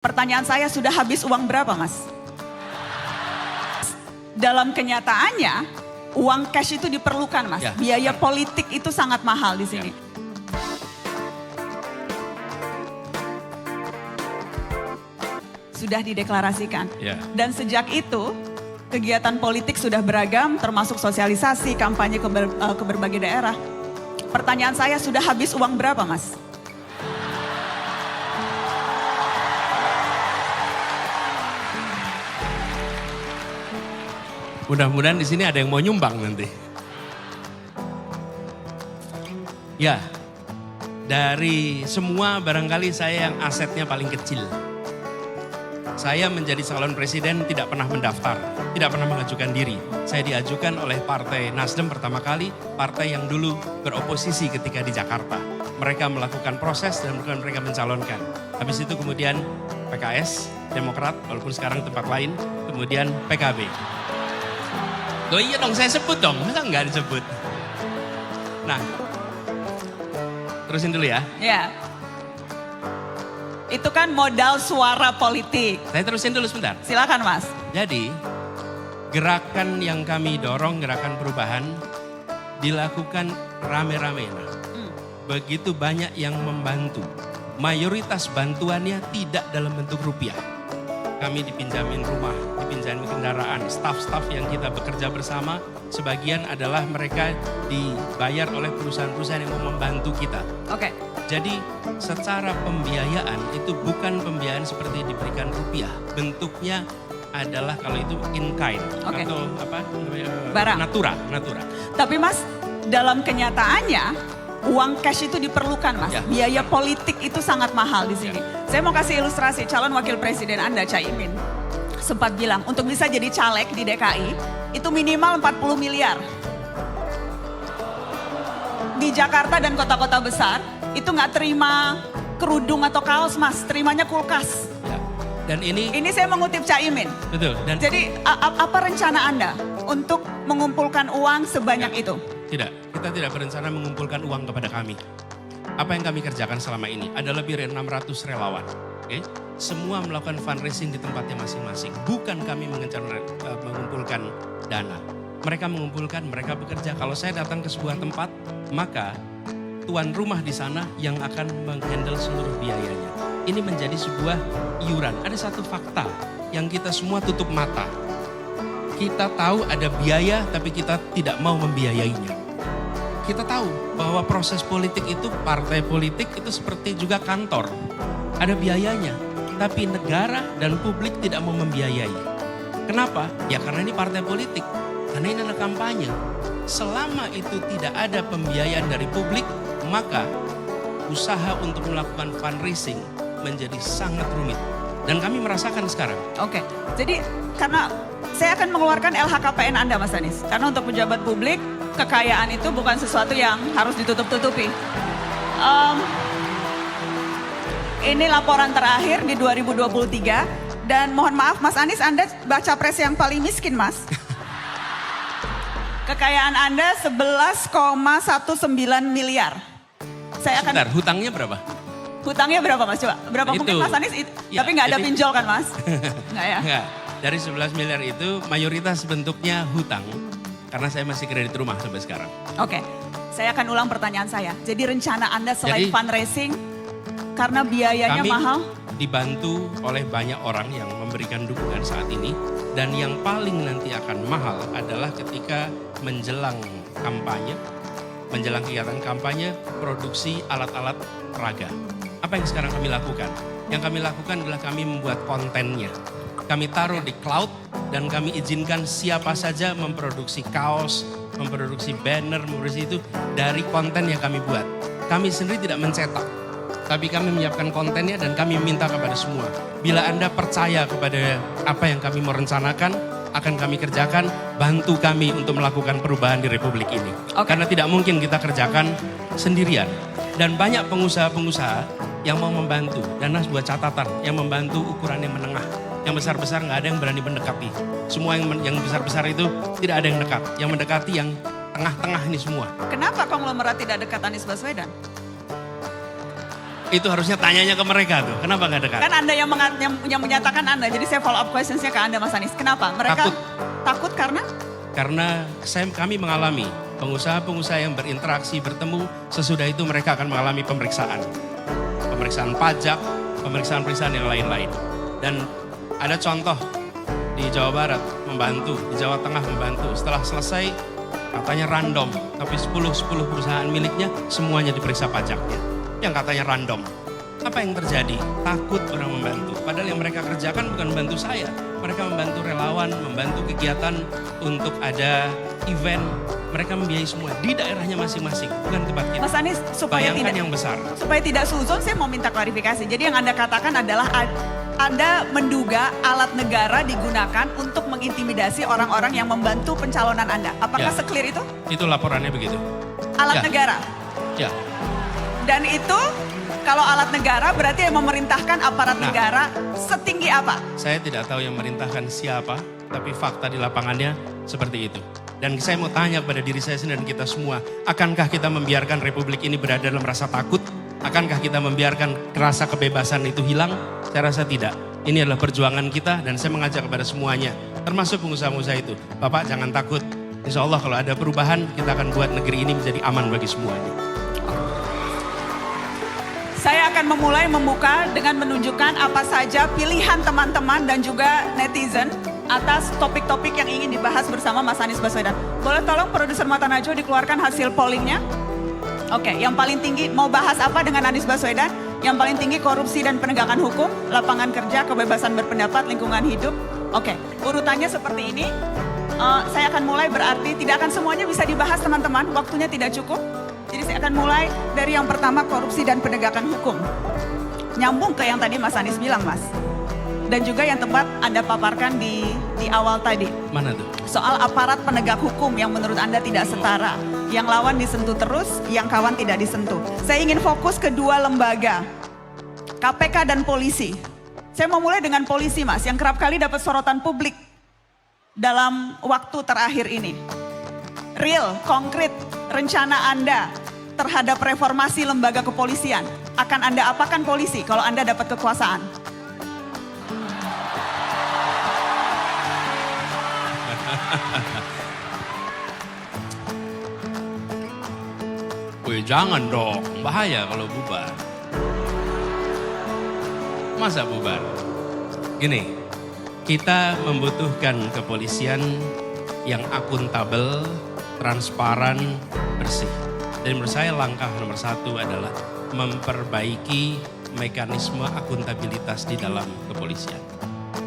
Pertanyaan saya, sudah habis uang berapa, Mas? Dalam kenyataannya, uang cash itu diperlukan, Mas. Ya, Biaya politik itu sangat mahal di sini. Sudah dideklarasikan. Ya. Dan sejak itu, kegiatan politik sudah beragam, termasuk sosialisasi, kampanye ke berbagai daerah. Pertanyaan saya, sudah habis uang berapa, Mas? Mudah-mudahan di sini ada yang mau nyumbang nanti. Ya, dari semua barangkali saya yang asetnya paling kecil. Saya menjadi calon presiden tidak pernah mendaftar, tidak pernah mengajukan diri. Saya diajukan oleh Partai Nasdem pertama kali, partai yang dulu beroposisi ketika di Jakarta. Mereka melakukan proses dan mereka mencalonkan. Habis itu kemudian PKS, Demokrat, walaupun sekarang tempat lain, kemudian PKB. Oh iya dong, saya sebut dong, masa enggak disebut? Nah, terusin dulu ya. Ya. Itu kan modal suara politik. Saya terusin dulu sebentar. Silakan, Mas. Jadi, gerakan yang kami dorong, gerakan perubahan, dilakukan rame-rame. Begitu banyak yang membantu. Mayoritas bantuannya tidak dalam bentuk rupiah. Kami dipinjamin rumah, dipinjamin kendaraan, staf-staf yang kita bekerja bersama, sebagian adalah mereka dibayar oleh perusahaan-perusahaan yang mau membantu kita. Oke. Jadi secara pembiayaan itu bukan pembiayaan seperti diberikan rupiah. Bentuknya adalah kalau itu in kind atau apa? Barang. Natura. Tapi Mas, dalam kenyataannya uang cash itu diperlukan, Mas. Ya. Biaya politik itu sangat mahal di sini. Saya mau kasih ilustrasi, calon wakil presiden Anda, Caimin, sempat bilang untuk bisa jadi caleg di DKI itu minimal 40 miliar. Di Jakarta dan kota-kota besar itu nggak terima kerudung atau kaos, Mas, terimanya kulkas. Ya. Dan ini saya mengutip Caimin. betul. Dan Jadi apa rencana Anda untuk mengumpulkan uang sebanyak itu? tidak, kita tidak berencana mengumpulkan uang kepada kami. Apa yang kami kerjakan selama ini ada lebih dari 600 relawan. Okay? Semua melakukan fundraising di tempatnya masing-masing. Bukan kami mengumpulkan dana. Mereka mengumpulkan, mereka bekerja. Kalau saya datang ke sebuah tempat, maka tuan rumah di sana yang akan menghandle seluruh biayanya. Ini menjadi sebuah iuran. Ada satu fakta yang kita semua tutup mata. Kita tahu ada biaya tapi kita tidak mau membiayainya. Kita tahu bahwa proses politik itu, partai politik itu seperti juga kantor. Ada biayanya, tapi negara dan publik tidak mau membiayai. Kenapa? Ya karena ini partai politik, karena ini adalah kampanye. Selama itu tidak ada pembiayaan dari publik, maka usaha untuk melakukan fundraising menjadi sangat rumit. Dan kami merasakan sekarang. Oke, jadi karena saya akan mengeluarkan LHKPN Anda, Mas Anies. Karena untuk pejabat publik, kekayaan itu bukan sesuatu yang harus ditutup-tutupi. Ini laporan terakhir di 2023. Dan mohon maaf Mas Anies, Anda baca pres yang paling miskin, Mas. Kekayaan Anda 11,19 miliar. Saya akan... Sebentar, hutangnya berapa? Hutangnya berapa, Mas? Coba, berapa mungkin Mas Anies? Ya, tapi nggak ada jadi, pinjol kan, Mas? Nggak ya? Enggak. Dari 11 miliar itu mayoritas bentuknya hutang. Karena saya masih kredit rumah sampai sekarang. Oke, saya akan ulang pertanyaan saya. Jadi rencana Anda selain fundraising, karena biayanya mahal? Dibantu oleh banyak orang yang memberikan dukungan saat ini. Dan yang paling nanti akan mahal adalah ketika menjelang kampanye, menjelang kegiatan kampanye, produksi alat-alat peraga. Apa yang sekarang kami lakukan? Yang kami lakukan adalah kami membuat kontennya. Kami taruh di cloud dan kami izinkan siapa saja memproduksi kaos, memproduksi banner, memproduksi itu dari konten yang kami buat. Kami sendiri tidak mencetak, tapi kami menyiapkan kontennya dan kami minta kepada semua. Bila Anda percaya kepada apa yang kami mau rencanakan, akan kami kerjakan, bantu kami untuk melakukan perubahan di Republik ini. Karena tidak mungkin kita kerjakan sendirian. Dan banyak pengusaha-pengusaha yang mau membantu. Dan Nas buat catatan, yang membantu ukurannya menengah. Yang besar-besar nggak ada yang berani mendekati. Semua yang besar-besar itu tidak ada yang dekat. Yang mendekati yang tengah-tengah ini semua. Kenapa konglomerat tidak dekat Anies Baswedan? Itu harusnya tanyanya ke mereka tuh. Kenapa nggak dekat? Kan Anda yang menyatakan Anda. Jadi saya follow up questionsnya ke Anda Mas Anies. Kenapa? Mereka takut karena? Karena kami mengalami pengusaha-pengusaha yang berinteraksi, bertemu, sesudah itu mereka akan mengalami pemeriksaan. Pemeriksaan pajak, pemeriksaan-pemeriksaan yang lain-lain. Dan ada contoh di Jawa Barat membantu, di Jawa Tengah membantu. Setelah selesai katanya random, tapi 10 perusahaan miliknya semuanya diperiksa pajaknya. Yang katanya random. Apa yang terjadi? Takut orang membantu. Padahal yang mereka kerjakan bukan membantu saya. Mereka membantu relawan, membantu kegiatan untuk ada event. Mereka membiayai semua di daerahnya masing-masing, bukan tempat kita. Mas Anies, supaya bayangkan yang besar. Supaya tidak suzon, saya mau minta klarifikasi. Jadi yang Anda katakan adalah Anda menduga alat negara digunakan untuk mengintimidasi orang-orang yang membantu pencalonan Anda. Apakah seklir itu? Itu laporannya begitu. Alat negara? Ya. Dan itu kalau alat negara berarti yang memerintahkan aparat negara setinggi apa? Saya tidak tahu yang memerintahkan siapa, tapi fakta di lapangannya seperti itu. Dan saya mau tanya kepada diri saya sendiri dan kita semua, akankah kita membiarkan republik ini berada dalam rasa takut? Akankah kita membiarkan rasa kebebasan itu hilang? Saya rasa tidak. Ini adalah perjuangan kita dan saya mengajak kepada semuanya, termasuk pengusaha-pengusaha itu. Bapak jangan takut, insya Allah kalau ada perubahan kita akan buat negeri ini menjadi aman bagi semuanya. Saya akan memulai membuka dengan menunjukkan apa saja pilihan teman-teman dan juga netizen atas topik-topik yang ingin dibahas bersama Mas Anies Baswedan. Boleh tolong produser Mata Najwa dikeluarkan hasil pollingnya? Oke, yang paling tinggi mau bahas apa dengan Anies Baswedan? Yang paling tinggi korupsi dan penegakan hukum, lapangan kerja, kebebasan berpendapat, lingkungan hidup. Oke, urutannya seperti ini. Saya akan mulai berarti tidak akan semuanya bisa dibahas teman-teman, waktunya tidak cukup. Jadi saya akan mulai dari yang pertama korupsi dan penegakan hukum. Nyambung ke yang tadi Mas Anies bilang Mas. Dan juga yang tempat Anda paparkan di awal tadi. Mana tuh? Soal aparat penegak hukum yang menurut Anda tidak setara. Yang lawan disentuh terus, yang kawan tidak disentuh. Saya ingin fokus ke dua lembaga. KPK dan polisi. Saya mau mulai dengan polisi Mas, yang kerap kali dapat sorotan publik dalam waktu terakhir ini. Real, konkret, rencana Anda terhadap reformasi lembaga kepolisian. Akan Anda apakan polisi kalau Anda dapat kekuasaan? Wih, jangan dong, bahaya kalau bubar. Masa bubar? Gini, kita membutuhkan kepolisian yang akuntabel, transparan, bersih. Dan menurut saya langkah nomor satu adalah memperbaiki mekanisme akuntabilitas di dalam kepolisian.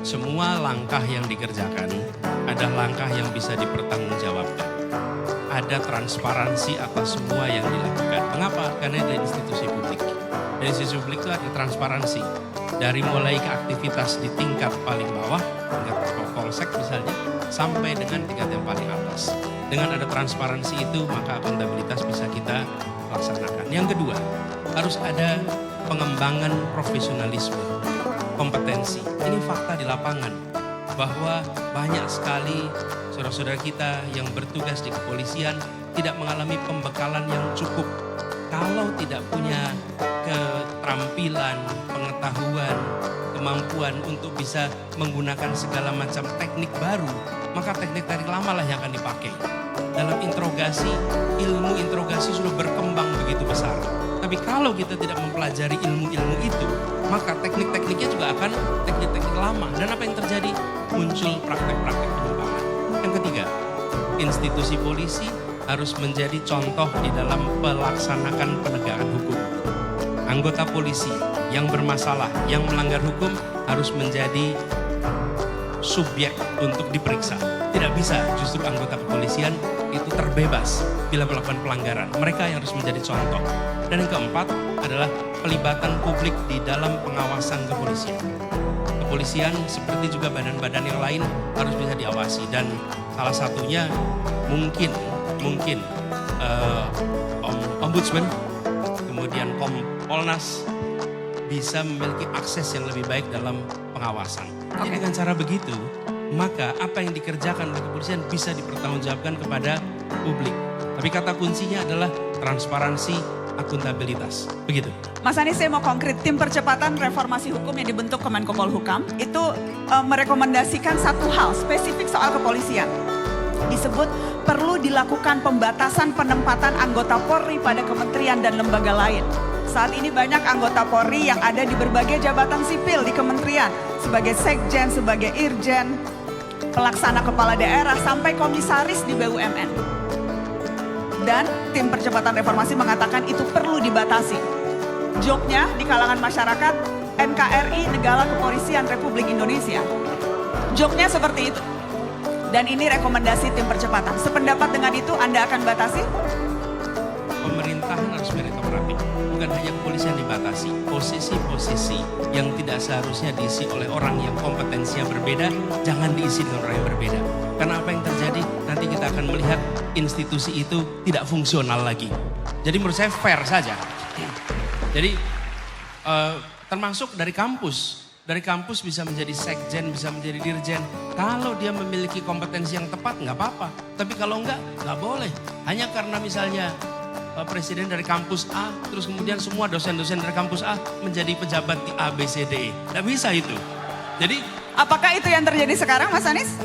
Semua langkah yang dikerjakan adalah langkah yang bisa dipertanggungjawabkan. Ada transparansi atas semua yang dilakukan. Mengapa? Karena ada institusi publik. Dari institusi publik itu ada transparansi. Dari mulai ke aktivitas di tingkat paling bawah, tingkat polsek misalnya, sampai dengan tingkat yang paling atas. Dengan ada transparansi itu, maka akuntabilitas bisa kita laksanakan. Yang kedua, harus ada pengembangan profesionalisme, kompetensi. Ini fakta di lapangan, bahwa banyak sekali saudara-saudara kita yang bertugas di kepolisian tidak mengalami pembekalan yang cukup. Kalau tidak punya keterampilan, pengetahuan, kemampuan untuk bisa menggunakan segala macam teknik baru, maka teknik-teknik lama lah yang akan dipakai. Dalam interogasi, ilmu interogasi sudah berkembang begitu besar. Tapi kalau kita tidak mempelajari ilmu-ilmu itu, maka teknik-tekniknya juga akan teknik-teknik lama. Dan apa yang terjadi? Muncul praktek-praktek penyimpangan. Yang ketiga, institusi polisi harus menjadi contoh di dalam melaksanakan penegakan hukum. Anggota polisi yang bermasalah, yang melanggar hukum harus menjadi subjek untuk diperiksa. Tidak bisa justru anggota kepolisian itu terbebas bila melakukan pelanggaran. Mereka yang harus menjadi contoh. Dan yang keempat adalah pelibatan publik di dalam pengawasan kepolisian. Kepolisian seperti juga badan-badan yang lain harus bisa diawasi. Dan salah satunya mungkin Ombudsman, kemudian Kompolnas bisa memiliki akses yang lebih baik dalam pengawasan. Jadi dengan cara begitu, maka apa yang dikerjakan oleh kepolisian bisa dipertanggungjawabkan kepada publik. Tapi kata kuncinya adalah transparansi, akuntabilitas. Begitu. Mas Anies, saya mau konkret. Tim percepatan reformasi hukum yang dibentuk Kemenko Polhukam itu merekomendasikan satu hal spesifik soal kepolisian. Disebut perlu dilakukan pembatasan penempatan anggota Polri pada kementerian dan lembaga lain. Saat ini banyak anggota Polri yang ada di berbagai jabatan sipil di kementerian. Sebagai sekjen, sebagai irjen, pelaksana kepala daerah, sampai komisaris di BUMN. Dan tim percepatan reformasi mengatakan itu perlu dibatasi. Joknya di kalangan masyarakat, NKRI Negara Kepolisian Republik Indonesia. Joknya seperti itu. Dan ini rekomendasi tim percepatan. Sependapat dengan itu Anda akan batasi? Pemerintahan harus meritokratik. Bukan hanya kepolisian dibatasi. Posisi-posisi yang tidak seharusnya diisi oleh orang yang kompetensinya berbeda, jangan diisi dengan orang yang berbeda. Karena apa yang terjadi, nanti kita akan melihat institusi itu tidak fungsional lagi. Jadi menurut saya fair saja. Jadi termasuk dari kampus. Dari kampus bisa menjadi sekjen, bisa menjadi dirjen. Kalau dia memiliki kompetensi yang tepat nggak apa-apa. Tapi kalau nggak boleh. Hanya karena misalnya presiden dari kampus A, terus kemudian semua dosen-dosen dari kampus A menjadi pejabat di A, B, C, D, E. Nggak bisa itu. Jadi apakah itu yang terjadi sekarang, Mas Anies?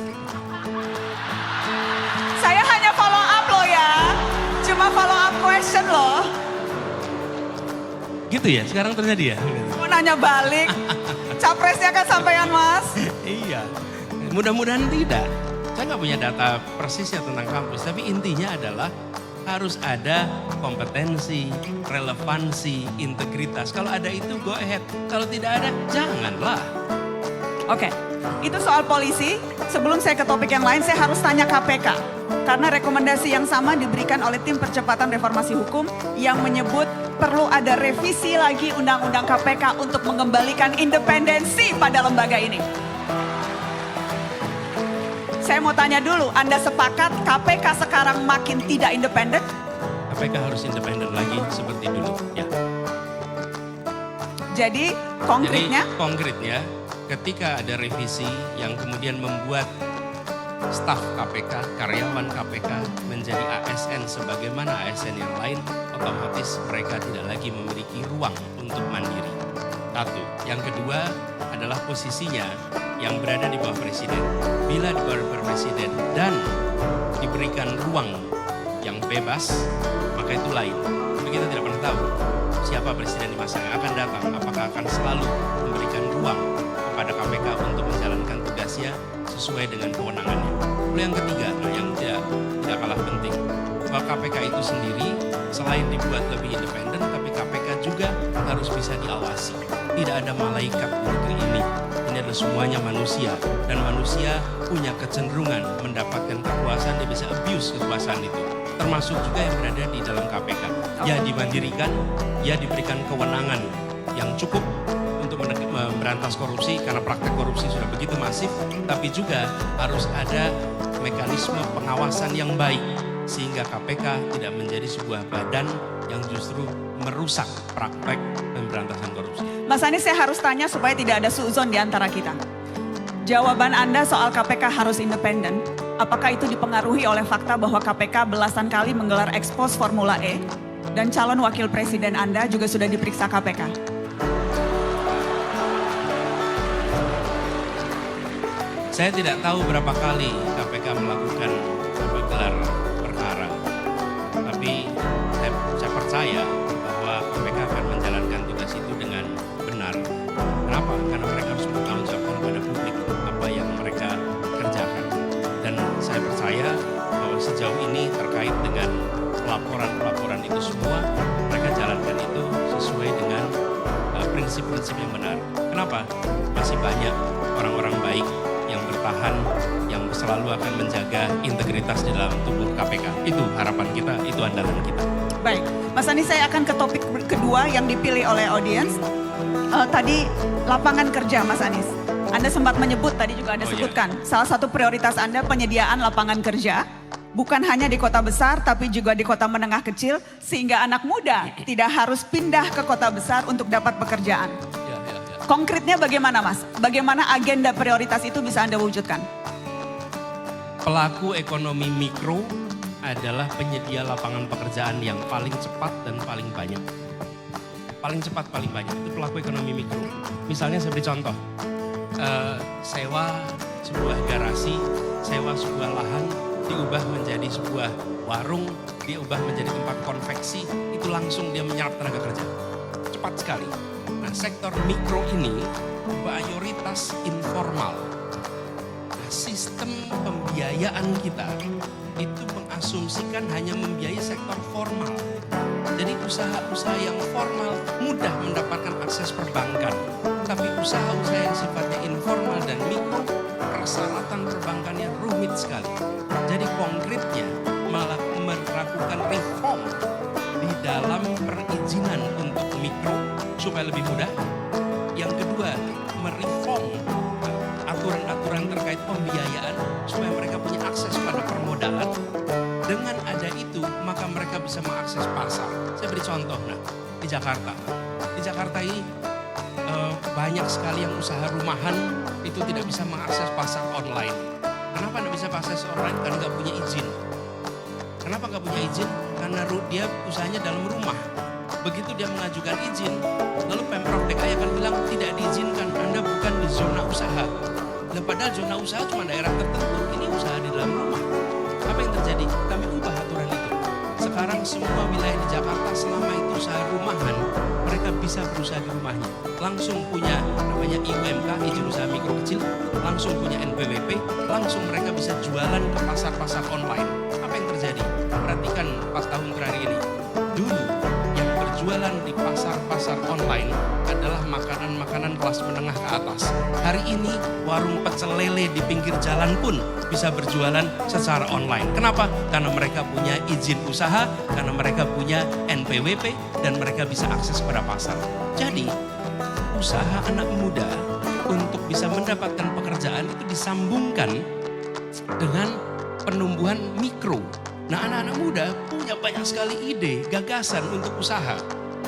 Saya hanya follow up loh ya. Cuma follow up question loh. gitu ya, sekarang terjadi ya? Mau nanya balik. Capresnya kan sampaian, Mas. Iya, mudah-mudahan tidak. Saya nggak punya data persisnya tentang kampus, tapi intinya adalah harus ada kompetensi, relevansi, integritas. Kalau ada itu go ahead, kalau tidak ada janganlah. Oke, itu soal polisi. Sebelum saya ke topik yang lain, saya harus tanya KPK. Karena rekomendasi yang sama diberikan oleh tim percepatan reformasi hukum yang menyebut perlu ada revisi lagi undang-undang KPK untuk mengembalikan independensi pada lembaga ini. Saya mau tanya dulu, Anda sepakat KPK sekarang makin tidak independen? KPK harus independen lagi seperti dulu. Ya. Jadi konkretnya ketika ada revisi yang kemudian membuat staf KPK, karyawan KPK menjadi ASN sebagaimana ASN yang lain, otomatis mereka tidak lagi memiliki ruang untuk mandiri. Satu. Yang kedua adalah posisinya yang berada di bawah presiden. Bila di bawah presiden dan diberikan ruang yang bebas, maka itu lain. Tapi kita tidak pernah tahu siapa presiden di masa yang akan datang. Apakah akan selalu memberikan ruang kepada KPK untuk menjalankan tugasnya sesuai dengan kewenangannya. Lalu yang ketiga, yang tidak kalah penting, bahwa KPK itu sendiri selain dibuat lebih independen, tapi KPK juga harus bisa diawasi. Tidak ada malaikat di negeri ini. Ini adalah semuanya manusia. Dan manusia punya kecenderungan mendapatkan kekuasaan, dia bisa abuse kekuasaan itu. Termasuk juga yang berada di dalam KPK. Ya dimandirikan, ya diberikan kewenangan yang cukup untuk memberantas korupsi karena praktek korupsi sudah begitu masif, tapi juga harus ada mekanisme pengawasan yang baik sehingga KPK tidak menjadi sebuah badan yang justru merusak praktek pemberantasan korupsi. Mas Anies, saya harus tanya supaya tidak ada suuzon di antara kita. Jawaban Anda soal KPK harus independen, apakah itu dipengaruhi oleh fakta bahwa KPK belasan kali menggelar ekspos Formula E dan calon wakil presiden Anda juga sudah diperiksa KPK? Saya tidak tahu berapa kali KPK melakukan gelar perkara, tapi saya percaya bahwa KPK akan menjalankan tugas itu dengan benar. Kenapa? Karena mereka harus bertanggung jawab kepada publik apa yang mereka kerjakan. Dan saya percaya bahwa sejauh ini terkait dengan pelaporan-pelaporan itu semua, mereka jalankan itu sesuai dengan prinsip-prinsip yang benar. Kenapa? Masih banyak orang-orang baik yang bertahan, yang selalu akan menjaga integritas di dalam tubuh KPK. Itu harapan kita, itu andalan kita. Baik, Mas Anies, saya akan ke topik kedua yang dipilih oleh audiens. Tadi lapangan kerja, Mas Anies. Anda sempat menyebut, tadi juga Anda sebutkan, salah satu prioritas Anda penyediaan lapangan kerja. Bukan hanya di kota besar, tapi juga di kota menengah kecil, sehingga anak muda tidak harus pindah ke kota besar untuk dapat pekerjaan. Konkretnya bagaimana, Mas? Bagaimana agenda prioritas itu bisa Anda wujudkan? Pelaku ekonomi mikro adalah penyedia lapangan pekerjaan yang paling cepat dan paling banyak. Paling cepat, paling banyak. Itu pelaku ekonomi mikro. Misalnya saya beri contoh. Sewa sebuah garasi, sewa sebuah lahan, diubah menjadi sebuah warung, diubah menjadi tempat konveksi, itu langsung dia menyerap tenaga kerja. Cepat sekali. Nah, sektor mikro ini mayoritas informal. Nah, sistem pembiayaan kita itu mengasumsikan hanya membiayai sektor formal. Jadi usaha-usaha yang formal mudah mendapatkan akses perbankan. Tapi usaha-usaha yang sifatnya informal dan mikro, persyaratan perbankannya rumit sekali. Jadi konkretnya malah melakukan reform di dalam perizinan untuk mikro supaya lebih mudah. Yang kedua, mereform aturan-aturan terkait pembiayaan supaya mereka punya akses pada permodalan. Dengan ada itu, maka mereka bisa mengakses pasar. Saya beri contoh, di Jakarta. Di Jakarta ini banyak sekali yang usaha rumahan itu tidak bisa mengakses pasar online. Kenapa tidak bisa akses online? Karena nggak punya izin. Kenapa nggak punya izin? Karena dia usahanya dalam rumah. Begitu dia mengajukan izin, lalu Pemprov DKI akan bilang tidak diizinkan, Anda bukan di zona usaha. Dan padahal zona usaha cuma daerah tertentu, ini usaha di dalam rumah. Apa yang terjadi? Kami ubah aturan itu. Sekarang semua wilayah di Jakarta selama itu usaha rumahan, mereka bisa berusaha di rumahnya. Langsung punya namanya IUMK, izin usaha mikro kecil, langsung punya NPWP, langsung mereka bisa jualan ke pasar-pasar online. Apa yang terjadi? Perhatikan 4 tahun terakhir ini. Dulu yang berjualan di pasar-pasar online adalah makanan-makanan kelas menengah ke atas. Hari ini warung pecel lele di pinggir jalan pun bisa berjualan secara online. Kenapa? Karena mereka punya izin usaha, karena mereka punya NPWP, dan mereka bisa akses pada pasar. Jadi, usaha anak muda untuk bisa mendapatkan pekerjaan itu disambungkan dengan penumbuhan mikro. Nah, anak-anak muda punya banyak sekali ide, gagasan untuk usaha.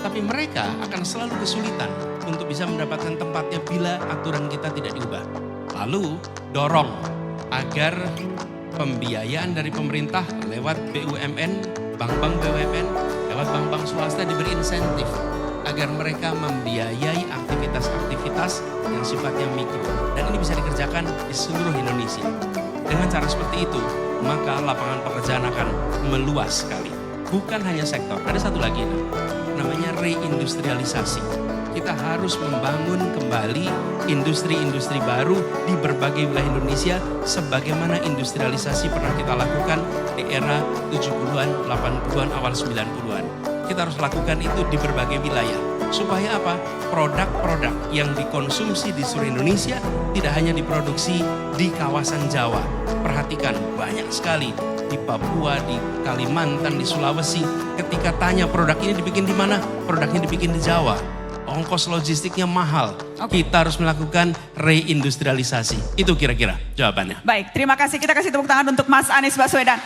Tapi mereka akan selalu kesulitan untuk bisa mendapatkan tempatnya bila aturan kita tidak diubah. Lalu, dorong agar pembiayaan dari pemerintah lewat BUMN, bank-bank BUMN, lewat bank-bank swasta diberi insentif agar mereka membiayai aktivitas-aktivitas yang sifatnya mikro. Dan ini bisa dikerjakan di seluruh Indonesia. Dengan cara seperti itu, maka lapangan pekerjaan akan meluas sekali. Bukan hanya sektor, ada satu lagi namanya reindustrialisasi. Kita harus membangun kembali industri-industri baru di berbagai wilayah Indonesia sebagaimana industrialisasi pernah kita lakukan di era 70-an, 80-an, awal 90-an. Kita harus lakukan itu di berbagai wilayah. Supaya apa? Produk-produk yang dikonsumsi di seluruh Indonesia tidak hanya diproduksi di kawasan Jawa. Perhatikan, banyak sekali di Papua, di Kalimantan, di Sulawesi. Ketika tanya produk ini dibikin di mana? Produknya dibikin di Jawa. Ongkos logistiknya mahal. Kita harus melakukan reindustrialisasi. Itu kira-kira jawabannya. Baik, terima kasih. Kita kasih tepuk tangan untuk Mas Anies Baswedan.